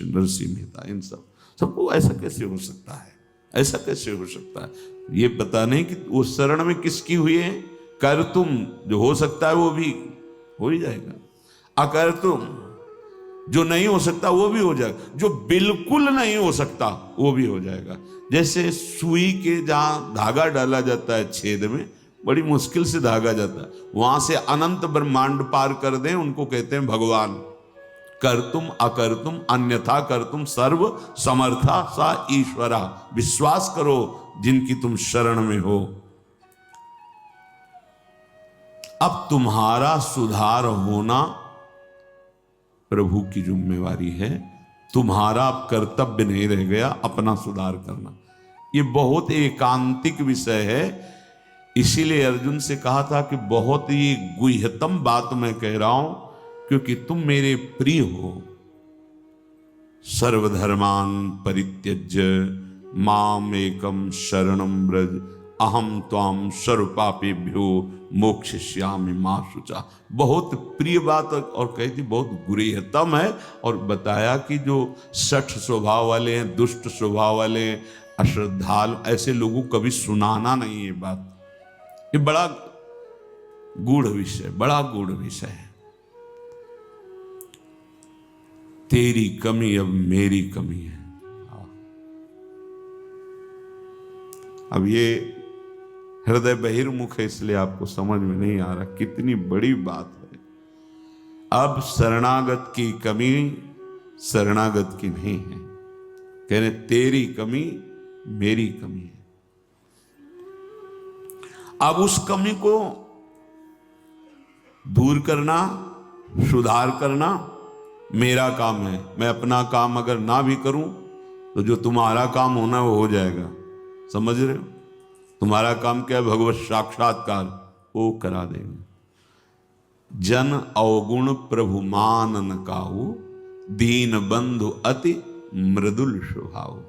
नरसिंह मेहता, इन सबको ऐसा कैसे हो सकता है, ऐसा कैसे हो सकता है। ये पता नहीं कि वो शरण में किसकी हुई है। कर तुम, जो हो सकता है वो भी हो ही जाएगा, अकर तुम, जो नहीं हो सकता वो भी हो जाएगा, जो बिल्कुल नहीं हो सकता वो भी हो जाएगा। जैसे सुई के जहां धागा डाला जाता है छेद में, बड़ी मुश्किल से धागा जाता है, वहां से अनंत ब्रह्मांड पार कर दें, उनको कहते हैं भगवान। कर तुम अकर तुम अन्यथा कर तुम सर्व समर्था सा ईश्वरा। विश्वास करो जिनकी तुम शरण में हो। अब तुम्हारा सुधार होना प्रभु की जिम्मेवारी है, तुम्हारा अब कर्तव्य नहीं रह गया अपना सुधार करना। ये बहुत एकांतिक विषय है, इसीलिए अर्जुन से कहा था कि बहुत ही गुह्यतम बात मैं कह रहा हूं, क्योंकि तुम मेरे प्रिय हो। सर्वधर्मान परित्यज्य माम एकम शरणम व्रज अहम त्वाम सर्व पापेभ्यो मोक्षयिष्यामि मा शुचा। बहुत प्रिय बात और कही थी, बहुत गुह्यतम है। और बताया कि जो सठ स्वभाव वाले हैं, दुष्ट स्वभाव वाले हैं, अश्रद्धालु, ऐसे लोगों को कभी सुनाना नहीं ये बात। ये बड़ा गूढ़ विषय, बड़ा गूढ़ विषय है। तेरी कमी अब मेरी कमी है। अब ये हृदय बहिर्मुख है, इसलिए आपको समझ में नहीं आ रहा कितनी बड़ी बात है। अब शरणागत की कमी शरणागत की नहीं है, कह रहे तेरी कमी मेरी कमी है। अब उस कमी को दूर करना, सुधार करना मेरा काम है। मैं अपना काम अगर ना भी करूं तो जो तुम्हारा काम होना वो हो जाएगा। समझ रहे हो? तुम्हारा काम क्या है? भगवत साक्षात्कार, वो करा देगा। जन अवगुण प्रभु मानन काहू, दीन बंधु अति मृदुल स्वभाव।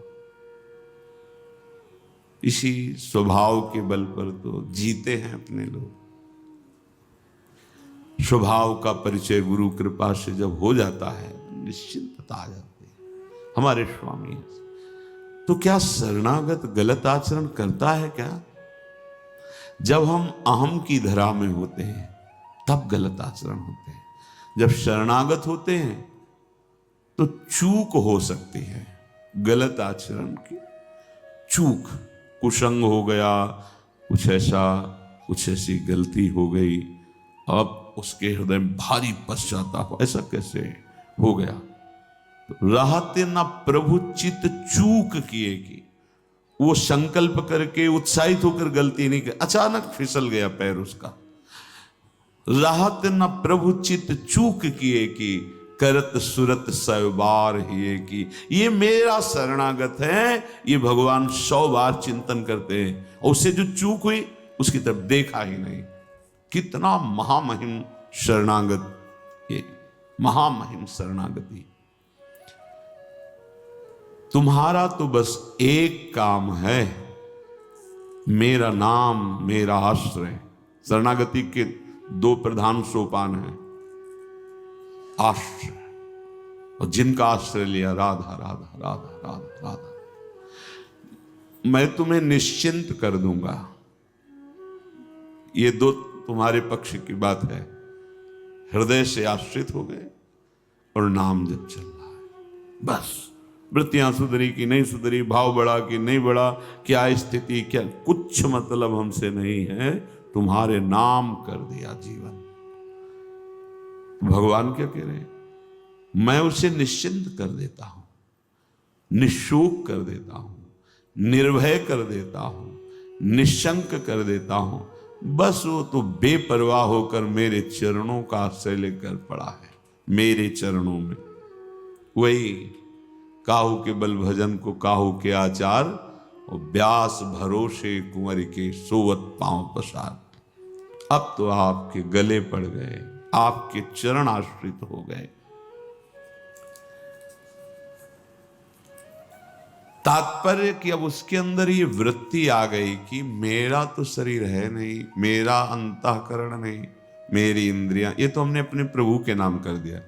इसी स्वभाव के बल पर तो जीते हैं अपने लोग। स्वभाव का परिचय गुरु कृपा से जब हो जाता है, निश्चिंतता आ जाती है। हमारे स्वामी तो क्या शरणागत गलत आचरण करता है क्या? जब हम अहम की धरा में होते हैं तब गलत आचरण होते हैं। जब शरणागत होते हैं तो चूक हो सकती है, गलत आचरण की चूक, कुसंग हो गया, कुछ ऐसी गलती हो गई, अब उसके हृदय में भारी पश्चाताप, ऐसा कैसे हो गया? तो रहते न प्रभु चित चूक किए कि वो संकल्प करके उत्साहित होकर गलती नहीं कर, अचानक फिसल गया पैर उसका। रहत न प्रभु चित चूक किए कि करत सुरत सैबार ही की। ये मेरा शरणागत है, ये भगवान 100 बार चिंतन करते हैं, और उससे जो चूक हुई उसकी तरफ देखा ही नहीं। कितना महामहिम शरणागत, ये महामहिम शरणागति। तुम्हारा तो बस एक काम है, मेरा नाम मेरा आश्रय। शरणागति के 2 प्रधान सोपान हैं, आश्रय, और जिनका आश्रय लिया राधा राधा राधा राधा राधा, मैं तुम्हें निश्चिंत कर दूंगा। ये 2 तुम्हारे पक्ष की बात है। हृदय से आश्रित हो गए और नाम जब चल रहा है, बस वृत्तियां सुधरी कि नहीं सुधरी, भाव बढ़ा कि नहीं बढ़ा, क्या स्थिति, क्या, कुछ मतलब हमसे नहीं है, तुम्हारे नाम कर दिया जीवन। भगवान क्या कह रहे हैं? मैं उसे निश्चिंत कर देता हूं, निशोक कर देता हूं, निर्भय कर देता हूं, निशंक कर देता हूं। बस वो तो बेपरवाह होकर मेरे चरणों का आश्रय लेकर पड़ा है, मेरे चरणों में। वही काहू के बल भजन को काहू के आचार, और व्यास भरोसे कुंवर के सोवत पांव पसार। अब तो आपके गले पड़ गए, आपके चरण आश्रित हो गए। तात्पर्य कि अब उसके अंदर ये वृत्ति आ गई कि मेरा तो शरीर है नहीं, मेरा अंतःकरण नहीं, मेरी इंद्रियां, ये तो हमने अपने प्रभु के नाम कर दिया।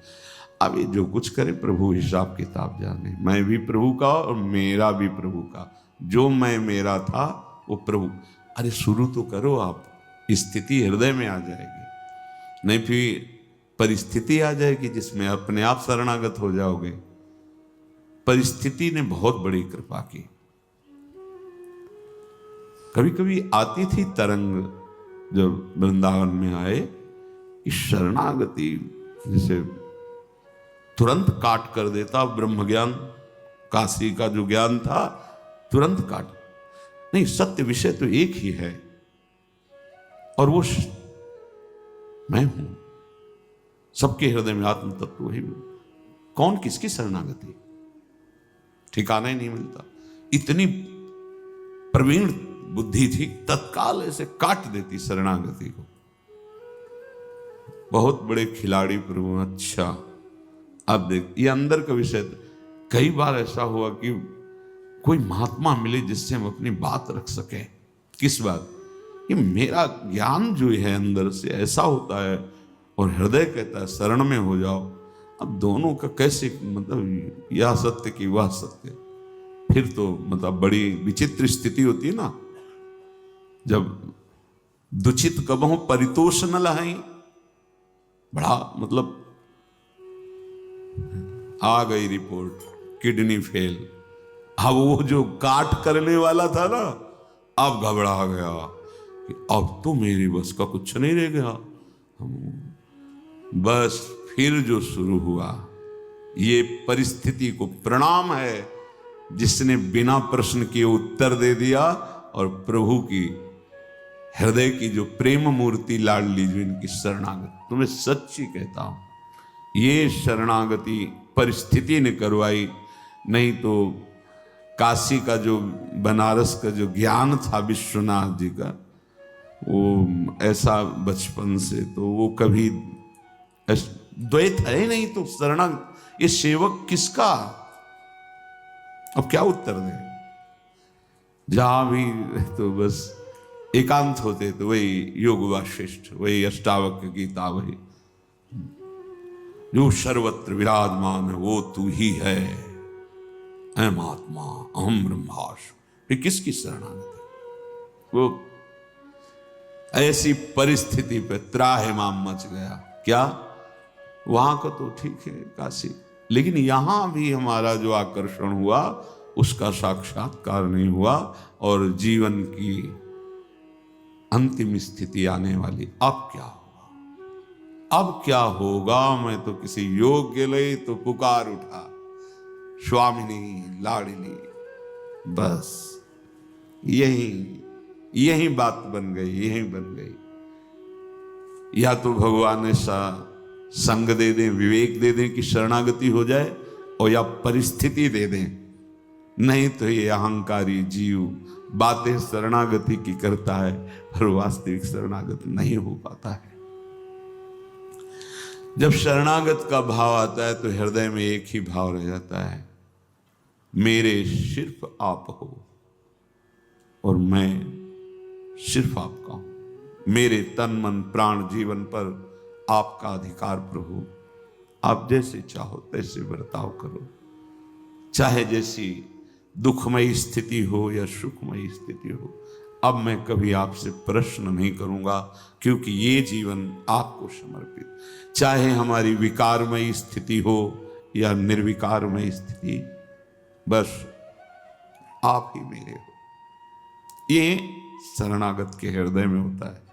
अब ये जो कुछ करे प्रभु हिसाब किताब जाने, मैं भी प्रभु का और मेरा भी प्रभु का, जो मैं मेरा था वो प्रभु। अरे शुरू तो करो आप, स्थिति हृदय में आ जाएगी, नहीं फिर परिस्थिति आ जाएगी जिसमें अपने आप शरणागत हो जाओगे। परिस्थिति ने बहुत बड़ी कृपा की। कभी कभी आती थी तरंग जब वृंदावन में आए, इस शरणागति जिसे तुरंत काट कर देता ब्रह्म ज्ञान, काशी का जो ज्ञान था तुरंत काट। नहीं, सत्य विषय तो एक ही है और वो मैं हूं, सबके हृदय में आत्म तत्व वही। कौन किसकी शरणागति, ठिकाना ही नहीं मिलता। इतनी प्रवीण बुद्धि थी, तत्काल ऐसे काट देती शरणागति को। बहुत बड़े खिलाड़ी प्रभु। अच्छा अब देख, ये अंदर का विषय। कई बार ऐसा हुआ कि कोई महात्मा मिले जिससे हम अपनी बात रख सके। किस बात? ये मेरा ज्ञान जो है अंदर से ऐसा होता है और हृदय कहता है शरण में हो जाओ। अब दोनों का कैसे, मतलब यह सत्य कि वह सत्य, फिर तो मतलब बड़ी विचित्र स्थिति होती है ना। जब दुचित कबहु परितोष न लहाई, बड़ा मतलब आ गई रिपोर्ट किडनी फेल। अब वो जो काट करने वाला था ना, अब घबरा गया कि अब तो मेरी बस का कुछ नहीं रह गया। बस फिर जो शुरू हुआ, ये परिस्थिति को प्रणाम है जिसने बिना प्रश्न के उत्तर दे दिया। और प्रभु की हृदय की जो प्रेम मूर्ति लाडली, जो इनकी शरणागति, तुम्हें सच्ची कहता हूं, ये शरणागति परिस्थिति ने करवाई। नहीं तो काशी का जो, बनारस का जो ज्ञान था विश्वनाथ जी का, वो ऐसा बचपन से तो वो कभी द्वैत है नहीं। तो शरणागत ये सेवक किसका, अब क्या उत्तर दे? जहां भी तो बस एकांत होते तो वही योग वाशिष्ठ, वही अष्टावक्र गीता, वही जो सर्वत्र विराजमान है वो तू ही है, अहम आत्मा अहम ब्रह्मास्मि। फिर किसकी शरणागति? वो ऐसी परिस्थिति पे त्राहिमाम मच गया। क्या वहां का तो ठीक है काशी, लेकिन यहां भी हमारा जो आकर्षण हुआ उसका साक्षात्कार नहीं हुआ और जीवन की अंतिम स्थिति आने वाली। अब क्या होगा, अब क्या होगा? मैं तो किसी योग्य लई तो पुकार उठा, स्वामिनी लाडली। बस यही बात बन गई, यही बन गई। या तो भगवान ऐसा संग दे दें, विवेक दे दें कि शरणागति हो जाए, और या परिस्थिति दे दें। नहीं तो ये अहंकारी जीव बातें शरणागति की करता है पर वास्तविक शरणागत नहीं हो पाता है। जब शरणागत का भाव आता है तो हृदय में एक ही भाव रह जाता है, मेरे सिर्फ आप हो और मैं सिर्फ आपका हूं। मेरे तन मन प्राण जीवन पर आपका अधिकार प्रभु। आप जैसे चाहो तैसे बर्ताव करो, चाहे जैसी दुखमयी स्थिति हो या सुखमयी स्थिति हो। अब मैं कभी आपसे प्रश्न नहीं करूंगा क्योंकि ये जीवन आपको समर्पित। चाहे हमारी विकारमयी स्थिति हो या निर्विकारमयी स्थिति, बस आप ही मेरे हो। ये शरणागत के हृदय में होता है।